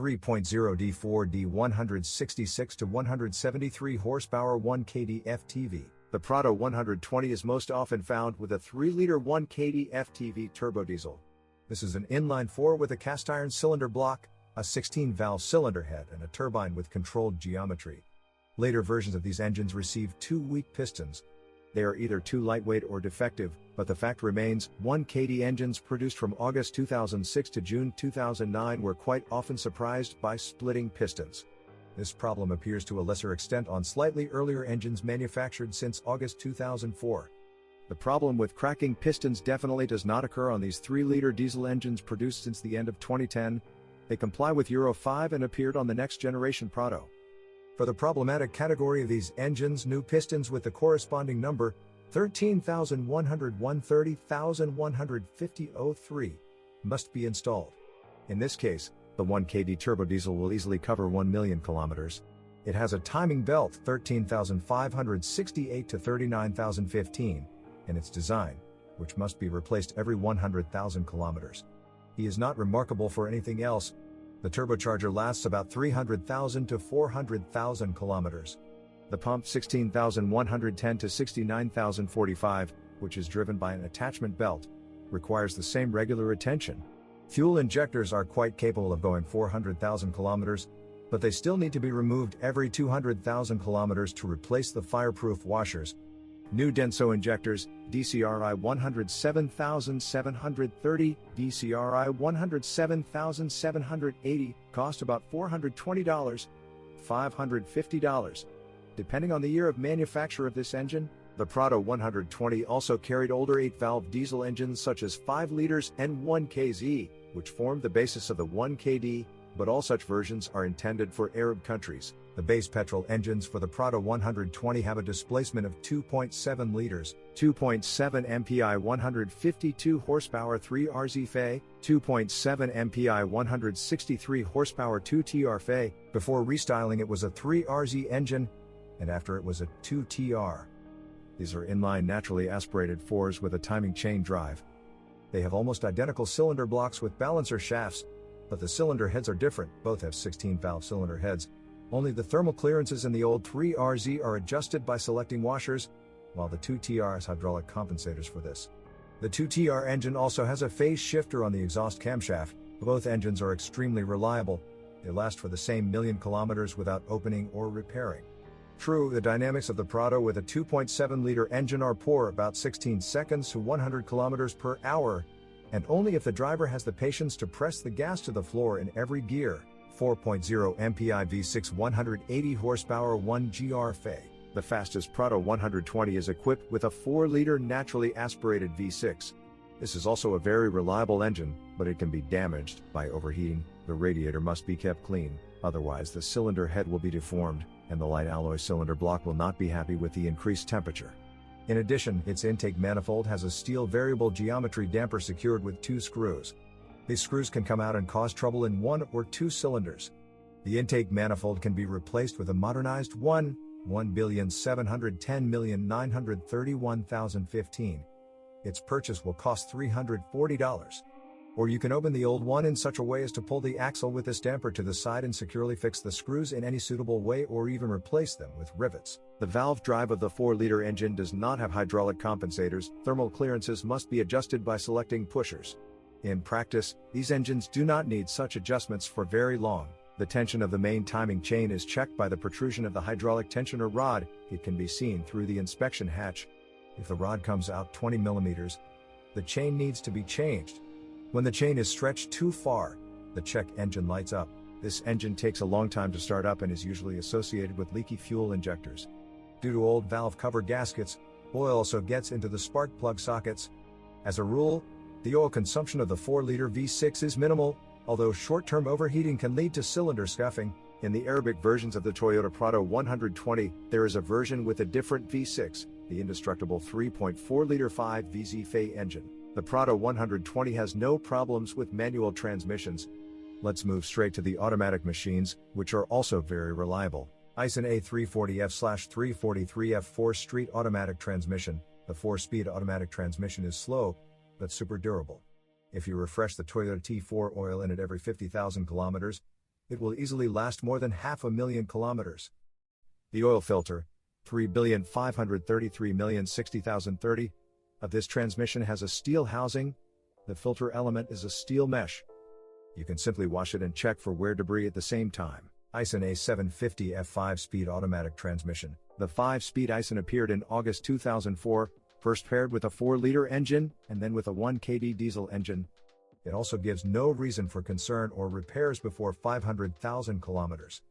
3.0D4D 166 to 173 horsepower 1KD FTV. The Prado 120 is most often found with a 3-liter 1KD FTV turbodiesel. This is an inline-4 with a cast-iron cylinder block, a 16-valve cylinder head and a turbine with controlled geometry. Later versions of these engines received 2 weak pistons. They are either too lightweight or defective, but the fact remains, 1KD engines produced from August 2006 to June 2009 were quite often surprised by splitting pistons. This problem appears to a lesser extent on slightly earlier engines manufactured since August 2004. The problem with cracking pistons definitely does not occur on these 3-liter diesel engines produced since the end of 2010. They comply with Euro 5 and appeared on the next generation Prado. For the problematic category of these engines, new pistons with the corresponding number 13,101-30,150-03 must be installed. In this case, the 1KD turbodiesel will easily cover 1 million kilometers. It has a timing belt 13,568 to 39,015 in its design, which must be replaced every 100,000 kilometers. He is not remarkable for anything else. The turbocharger lasts about 300,000 to 400,000 kilometers. The pump 16,110 to 69,045, which is driven by an attachment belt, requires the same regular attention. Fuel injectors are quite capable of going 400,000 kilometers, but they still need to be removed every 200,000 kilometers to replace the fireproof washers. New Denso injectors, DCRI 107,730, DCRI 107,780, cost about $420, $550. Depending on the year of manufacture of this engine. The Prado 120 also carried older 8-valve diesel engines such as 5 liters and 1KZ, which formed the basis of the 1KD, but all such versions are intended for Arab countries. The base petrol engines for the Prado 120 have a displacement of 2.7 liters, 2.7 MPI 152 horsepower 3RZ Fe, 2.7 MPI 163 horsepower 2TR Fe. Before restyling it was a 3RZ engine, and after it was a 2TR. These are inline naturally aspirated 4s with a timing chain drive. They have almost identical cylinder blocks with balancer shafts, but the cylinder heads are different. Both have 16-valve cylinder heads. Only the thermal clearances in the old 3RZ are adjusted by selecting washers, while the 2TR has hydraulic compensators for this. The 2TR engine also has a phase shifter on the exhaust camshaft. Both engines are extremely reliable. They last for the same million kilometers without opening or repairing. True, the dynamics of the Prado with a 2.7-liter engine are poor, about 16 seconds to 100 kilometers per hour, and only if the driver has the patience to press the gas to the floor in every gear. 4.0 MPI V6 180 horsepower 1GR Fe. The fastest Prado 120 is equipped with a 4-liter naturally aspirated V6. This is also a very reliable engine, but it can be damaged by overheating. The radiator must be kept clean, otherwise the cylinder head will be deformed, and the light alloy cylinder block will not be happy with the increased temperature. In addition, its intake manifold has a steel variable geometry damper secured with 2 screws. These screws can come out and cause trouble in 1 or 2 cylinders. The intake manifold can be replaced with a modernized 1,710,931,015. Its purchase will cost $340. Or you can open the old one in such a way as to pull the axle with this damper to the side and securely fix the screws in any suitable way, or even replace them with rivets. The valve drive of the 4-liter engine does not have hydraulic compensators. Thermal clearances must be adjusted by selecting pushers. In practice, these engines do not need such adjustments for very long. The tension of the main timing chain is checked by the protrusion of the hydraulic tensioner rod. It can be seen through the inspection hatch. If the rod comes out 20 millimeters, the chain needs to be changed. When the chain is stretched too far, the check engine lights up. This engine takes a long time to start up and is usually associated with leaky fuel injectors. Due to old valve cover gaskets, oil also gets into the spark plug sockets. As a rule, the oil consumption of the 4-liter V6 is minimal, although short-term overheating can lead to cylinder scuffing. In the Arabic versions of the Toyota Prado 120, there is a version with a different V6, the indestructible 3.4-liter 5VZ Fe engine. The Prado 120 has no problems with manual transmissions. Let's move straight to the automatic machines, which are also very reliable. Aisin A340F/343F 4-street automatic transmission. The 4-speed automatic transmission is slow, but super durable. If you refresh the Toyota T4 oil in it every 50,000 kilometers, it will easily last more than 500,000 kilometers. The oil filter, 3,533,060,030 of this transmission has a steel housing. The filter element is a steel mesh. You can simply wash it and check for wear debris at the same time. Aisin A750F 5-speed automatic transmission. The 5-speed Aisin appeared in August 2004, first paired with a 4-liter engine and then with a 1 kd diesel engine. It also gives no reason for concern or repairs before 500,000 kilometers.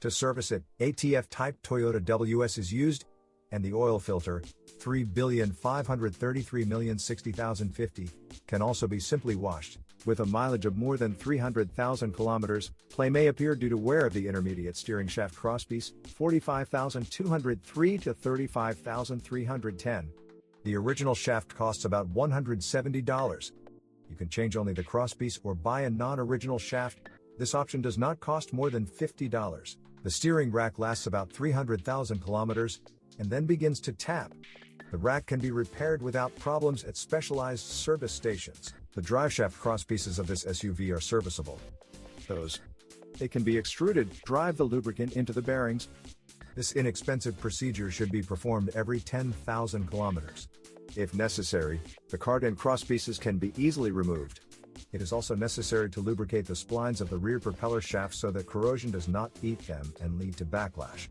To service it, ATF type Toyota WS is used, and the oil filter, 3,533,060,050, can also be simply washed. With a mileage of more than 300,000 kilometers, play may appear due to wear of the intermediate steering shaft crosspiece, 45,203 to 35,310. The original shaft costs about $170. You can change only the crosspiece or buy a non-original shaft. This option does not cost more than $50. The steering rack lasts about 300,000 kilometers and then begins to tap. The rack can be repaired without problems at specialized service stations. The driveshaft crosspieces of this SUV are serviceable. They can be extruded, drive the lubricant into the bearings. This inexpensive procedure should be performed every 10,000 kilometers. If necessary, the card and crosspieces can be easily removed. It is also necessary to lubricate the splines of the rear propeller shaft so that corrosion does not eat them and lead to backlash.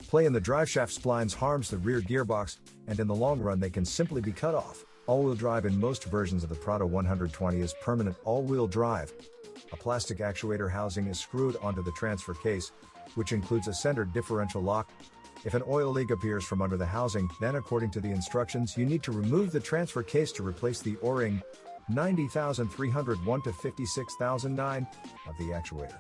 Play in the driveshaft splines harms the rear gearbox, and in the long run they can simply be cut off. All-wheel drive in most versions of the Prado 120 is permanent all-wheel drive. A plastic actuator housing is screwed onto the transfer case, which includes a center differential lock. If an oil leak appears from under the housing, then according to the instructions you need to remove the transfer case to replace the O-ring 90,301 to 56,009 of the actuator.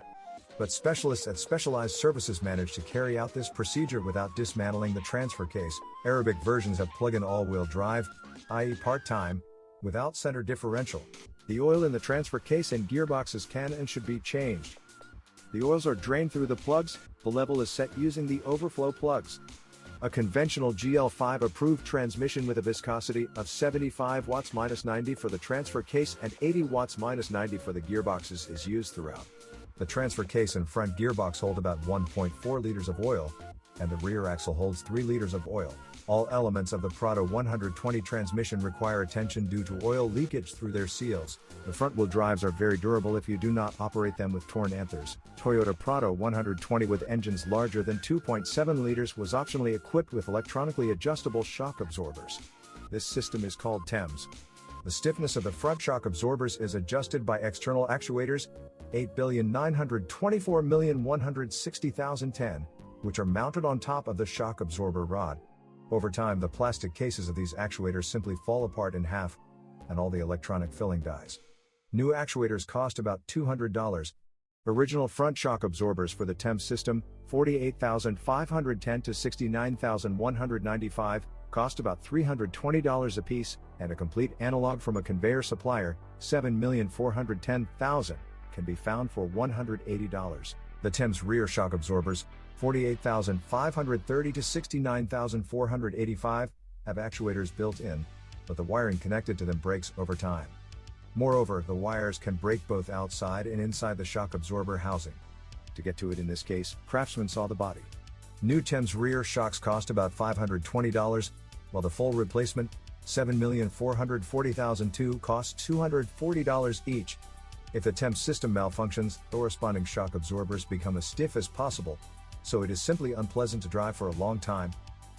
But specialists at Specialized Services manage to carry out this procedure without dismantling the transfer case. Arabic versions have plug-in all-wheel drive, i.e. part-time, without center differential. The oil in the transfer case and gearboxes can and should be changed. The oils are drained through the plugs. The level is set using the overflow plugs. A conventional GL5 approved transmission with a viscosity of 75 watts -90 for the transfer case and 80 watts -90 for the gearboxes is used throughout. The transfer case and front gearbox hold about 1.4 liters of oil, and the rear axle holds 3 liters of oil. All elements of the Prado 120 transmission require attention due to oil leakage through their seals. The front-wheel drives are very durable if you do not operate them with torn anthers. Toyota Prado 120 with engines larger than 2.7 liters was optionally equipped with electronically adjustable shock absorbers. This system is called TEMS. The stiffness of the front shock absorbers is adjusted by external actuators, 8,924,160,010, which are mounted on top of the shock absorber rod. Over time, the plastic cases of these actuators simply fall apart in half, and all the electronic filling dies. New actuators cost about $200. Original front shock absorbers for the TEMS system, $48,510 to $69,195, cost about $320 apiece, and a complete analog from a conveyor supplier, $7,410,000, can be found for $180. The TEMS rear shock absorbers, $48,530 to $69,485, have actuators built in, but the wiring connected to them breaks over time. Moreover, the wires can break both outside and inside the shock absorber housing. To get to it in this case, craftsmen saw the body. New TEMS rear shocks cost about $520, while the full replacement, $7,440,002, costs $240 each. If the TEMS system malfunctions, the corresponding shock absorbers become as stiff as possible, so it is simply unpleasant to drive for a long time.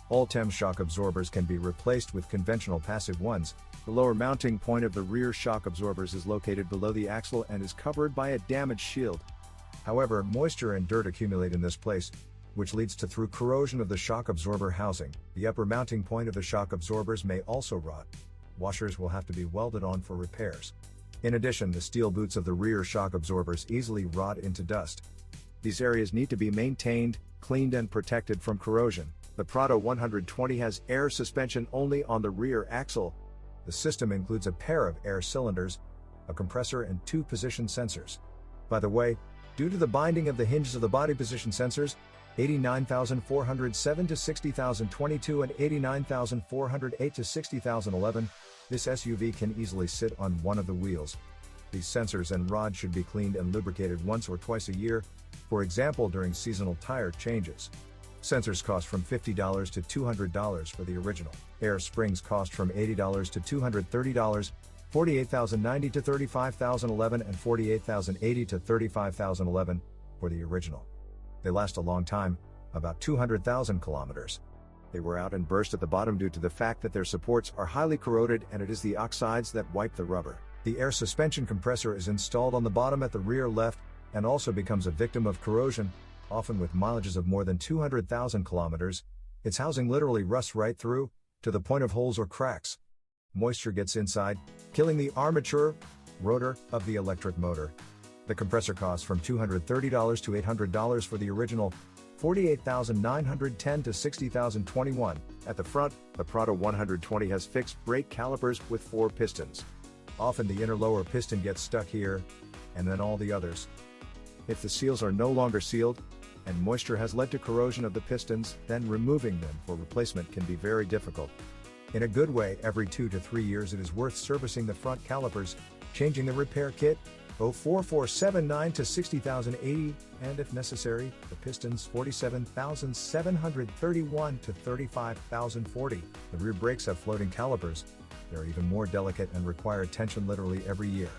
All TEMS shock absorbers can be replaced with conventional passive ones. The lower mounting point of the rear shock absorbers is located below the axle and is covered by a damaged shield. However, moisture and dirt accumulate in this place, which leads to through corrosion of the shock absorber housing. The upper mounting point of the shock absorbers may also rot. Washers will have to be welded on for repairs. In addition, the steel boots of the rear shock absorbers easily rot into dust. These areas need to be maintained, cleaned and protected from corrosion. The Prado 120 has air suspension only on the rear axle. The system includes a pair of air cylinders, a compressor and 2 position sensors. By the way, due to the binding of the hinges of the body position sensors, 89,407 to 60,022 and 89,408 to 60,011, this SUV can easily sit on one of the wheels. These sensors and rods should be cleaned and lubricated once or twice a year, for example during seasonal tire changes. Sensors cost from $50 to $200 for the original. Air springs cost from $80 to $230, $48,090 to $35,011 and $48,080 to $35,011 for the original. They last a long time, about 200,000 kilometers. They wear out and burst at the bottom due to the fact that their supports are highly corroded and it is the oxides that wipe the rubber. The air suspension compressor is installed on the bottom at the rear left and also becomes a victim of corrosion, often with mileages of more than 200,000 kilometers. Its housing literally rusts right through, to the point of holes or cracks. Moisture gets inside, killing the armature, rotor, of the electric motor. The compressor costs from $230 to $800 for the original, $48,910 to $60,021. At the front, the Prado 120 has fixed brake calipers with 4 pistons. Often the inner lower piston gets stuck here, and then all the others. If the seals are no longer sealed, and moisture has led to corrosion of the pistons, then removing them for replacement can be very difficult. In a good way, every 2 to 3 years it is worth servicing the front calipers, changing the repair kit, 04479 to 60,080, and if necessary, the pistons 47,731 to 35,040. The rear brakes have floating calipers. They're even more delicate and require attention literally every year.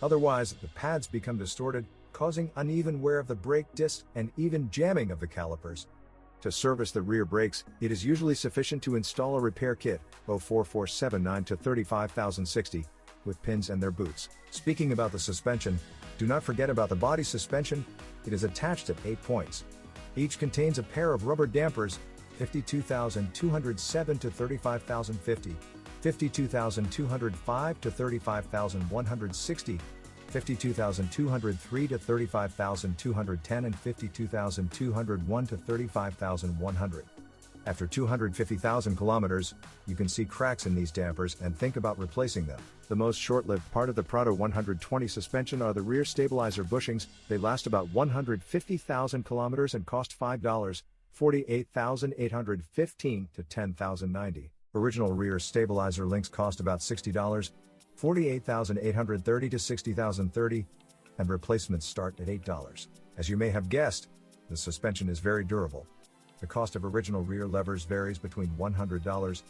Otherwise, the pads become distorted, causing uneven wear of the brake disc and even jamming of the calipers. To service the rear brakes, it is usually sufficient to install a repair kit, 04479 to 35,060, with pins and their boots. Speaking about the suspension, do not forget about the body suspension. It is attached at 8 points. Each contains a pair of rubber dampers, 52,207 to 35,050, 52,205 to 35,160, 52,203 to 35,210 and 52,201 to 35,100. After 250,000 kilometers, you can see cracks in these dampers and think about replacing them. The most short-lived part of the Prado 120 suspension are the rear stabilizer bushings. They last about 150,000 kilometers and cost $5, $48,815 to $10,090. Original rear stabilizer links cost about $60, $48,830 to $60,030, and replacements start at $8. As you may have guessed, the suspension is very durable. The cost of original rear levers varies between $100,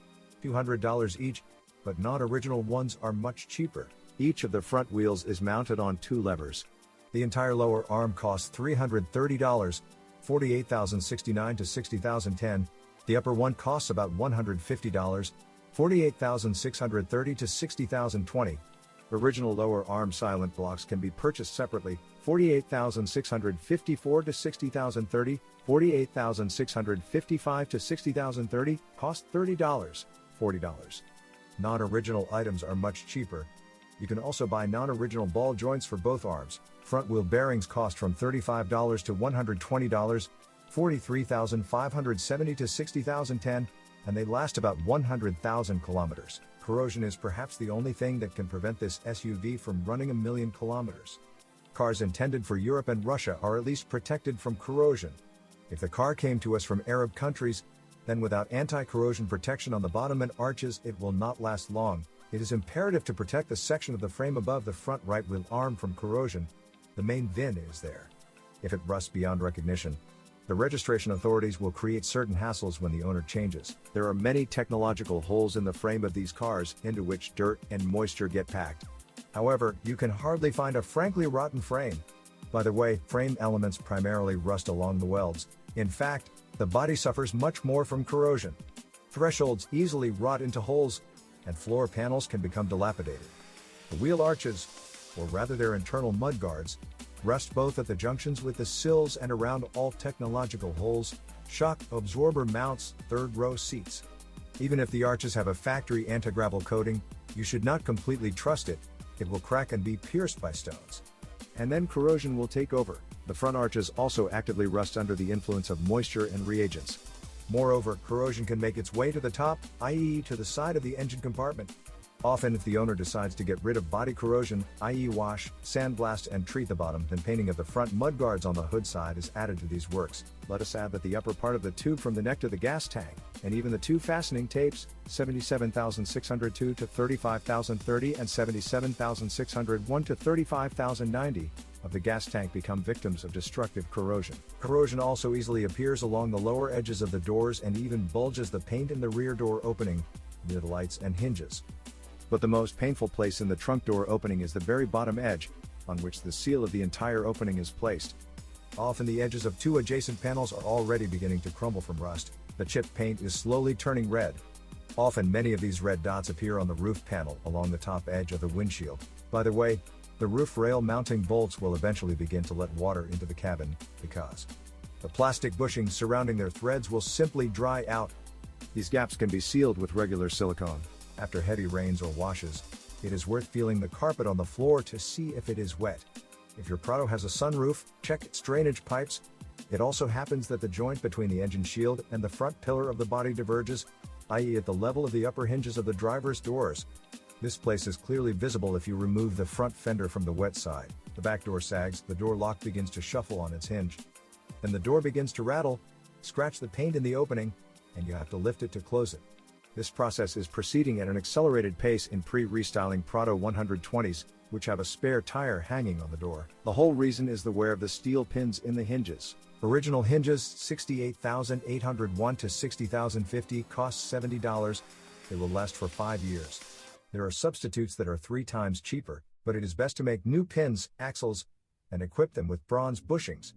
$200 each, but non-original ones are much cheaper. Each of the front wheels is mounted on 2 levers. The entire lower arm costs $330, $48,069 to $60,010. The upper one costs about $150, $48,630 to $60,020. Original lower arm silent blocks can be purchased separately, $48,654 to $60,030, $48,655 to $60,030, cost $30, $40. Non-original items are much cheaper. You can also buy non-original ball joints for both arms. Front wheel bearings cost from $35 to $120, $43,570 to $60,010, and they last about 100,000 kilometers. Corrosion is perhaps the only thing that can prevent this SUV from running 1,000,000 kilometers. Cars intended for Europe and Russia are at least protected from corrosion. If the car came to us from Arab countries, then without anti-corrosion protection on the bottom and arches, it will not last long. It is imperative to protect the section of the frame above the front right wheel arm from corrosion. The main VIN is there. If it rusts beyond recognition, the registration authorities will create certain hassles when the owner changes. There are many technological holes in the frame of these cars into which dirt and moisture get packed. However, you can hardly find a frankly rotten frame. By the way, frame elements primarily rust along the welds. In fact, the body suffers much more from corrosion. Thresholds easily rot into holes, and floor panels can become dilapidated. The wheel arches, or rather their internal mudguards, rust both at the junctions with the sills and around all technological holes, shock absorber mounts, third row seats. Even if the arches have a factory anti-gravel coating, you should not completely trust it. It will crack and be pierced by stones. And then corrosion will take over. The front arches also actively rust under the influence of moisture and reagents. Moreover, corrosion can make its way to the top, i.e. to the side of the engine compartment. Often if the owner decides to get rid of body corrosion, i.e. wash, sandblast and treat the bottom, then painting of the front mudguards on the hood side is added to these works. Let us add that the upper part of the tube from the neck to the gas tank, and even the two fastening tapes, 77,602 to 35,030 and 77,601 to 35,090, of the gas tank become victims of destructive corrosion. Corrosion also easily appears along the lower edges of the doors and even bulges the paint in the rear door opening, near the lights and hinges. But the most painful place in the trunk door opening is the very bottom edge, on which the seal of the entire opening is placed. Often the edges of two adjacent panels are already beginning to crumble from rust. The chipped paint is slowly turning red. Often many of these red dots appear on the roof panel along the top edge of the windshield. By the way, the roof rail mounting bolts will eventually begin to let water into the cabin, because the plastic bushings surrounding their threads will simply dry out. These gaps can be sealed with regular silicone. After heavy rains or washes, it is worth feeling the carpet on the floor to see if it is wet. If your Prado has a sunroof, check its drainage pipes. It also happens that the joint between the engine shield and the front pillar of the body diverges, i.e. at the level of the upper hinges of the driver's doors. This place is clearly visible if you remove the front fender from the wet side. The back door sags, the door lock begins to shuffle on its hinge. Then the door begins to rattle, scratch the paint in the opening, and you have to lift it to close it. This process is proceeding at an accelerated pace in pre-restyling Prado 120s, which have a spare tire hanging on the door. The whole reason is the wear of the steel pins in the hinges. Original hinges, 68,801 to 60,050, cost $70. They will last for 5 years. There are substitutes that are 3 times cheaper, but it is best to make new pins, axles, and equip them with bronze bushings.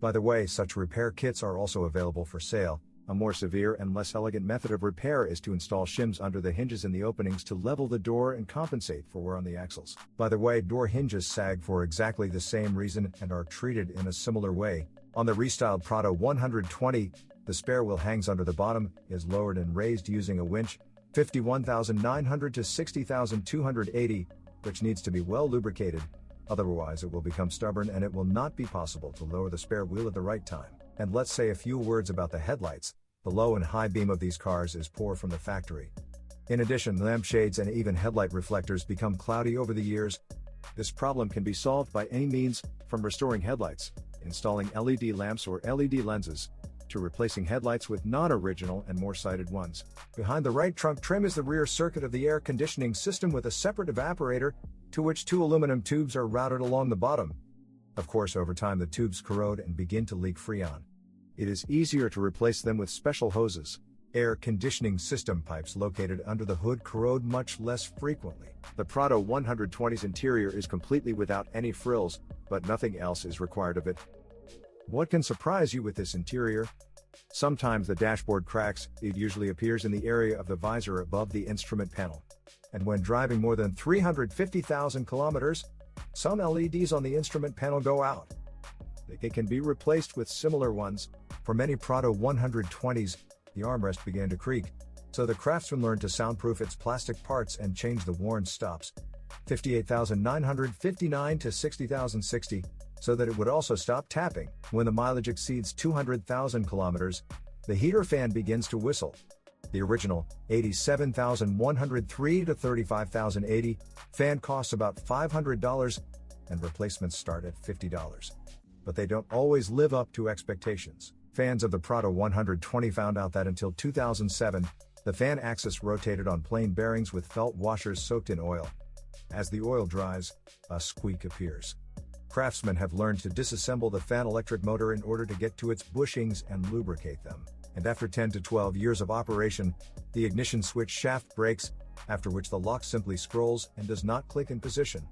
By the way, such repair kits are also available for sale. A more severe and less elegant method of repair is to install shims under the hinges in the openings to level the door and compensate for wear on the axles. By the way, door hinges sag for exactly the same reason and are treated in a similar way. On the restyled Prado 120, the spare wheel hangs under the bottom, is lowered and raised using a winch, 51,900 to 60,280, which needs to be well lubricated. Otherwise it will become stubborn and it will not be possible to lower the spare wheel at the right time. And let's say a few words about the headlights. The low and high beam of these cars is poor from the factory. In addition, lampshades and even headlight reflectors become cloudy over the years. This problem can be solved by any means, from restoring headlights, installing LED lamps or LED lenses, to replacing headlights with non-original and more sighted ones. Behind the right trunk trim is the rear circuit of the air conditioning system with a separate evaporator, to which 2 aluminum tubes are routed along the bottom. Of course, over time the tubes corrode and begin to leak Freon. It is easier to replace them with special hoses. Air conditioning system pipes located under the hood corrode much less frequently. The Prado 120's interior is completely without any frills, but nothing else is required of it. What can surprise you with this interior? Sometimes the dashboard cracks. It usually appears in the area of the visor above the instrument panel. And when driving more than 350,000 kilometers, some LEDs on the instrument panel go out. They can be replaced with similar ones. For many Prado 120s, the armrest began to creak, so the craftsman learned to soundproof its plastic parts and change the worn stops, 58,959 to 60,060, so that it would also stop tapping. When the mileage exceeds 200,000 kilometers, the heater fan begins to whistle. The original, 87,103 to 35,080, fan costs about $500, and replacements start at $50. But they don't always live up to expectations. Fans of the Prado 120 found out that until 2007, the fan axis rotated on plain bearings with felt washers soaked in oil. As the oil dries, a squeak appears. Craftsmen have learned to disassemble the fan electric motor in order to get to its bushings and lubricate them. And after 10 to 12 years of operation, the ignition switch shaft breaks, after which the lock simply scrolls and does not click in position.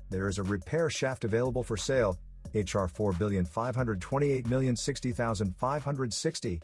There is a repair shaft available for sale, HR 4,528,060,560,